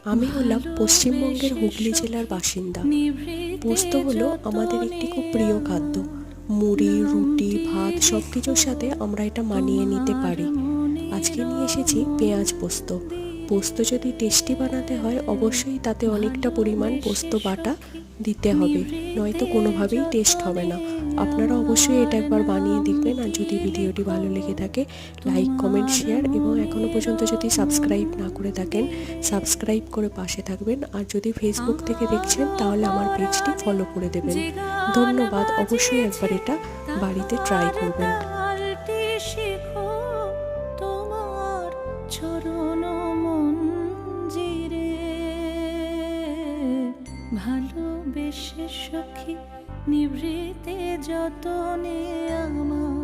আমি হলাম পশ্চিমবঙ্গের হুগলি জেলার বাসিন্দা। পোস্ত হলো আমাদের একটি খুব প্রিয় খাদ্য। মুড়ি, রুটি, ভাত সব কিছুর সাথে আমরা এটা মানিয়ে নিতে পারি। আজকে নিয়ে এসেছি পেঁয়াজ পোস্ত। পোস্ত যদি টেস্টি বানাতে হয় অবশ্যই তাতে অনেকটা পরিমাণ পোস্ত বাটা দিতে হবে, নয়তো কোনোভাবেই টেস্ট হবে না। আপনারা অবশ্যই এটা একবার বানিয়ে দেখবেন। আর যদি ভিডিওটি ভালো লেগে থাকে লাইক, কমেন্ট, শেয়ার এবং এখনও পর্যন্ত যদি সাবস্ক্রাইব না করে থাকেন সাবস্ক্রাইব করে পাশে থাকবেন। আর যদি ফেসবুক থেকে দেখছেন তাহলে আমার পেজটি ফলো করে দেবেন। ধন্যবাদ। অবশ্যই একবার এটা বাড়িতে ট্রাই করবেন। ভালোবেসে সখী নিভৃতে যতনে আমার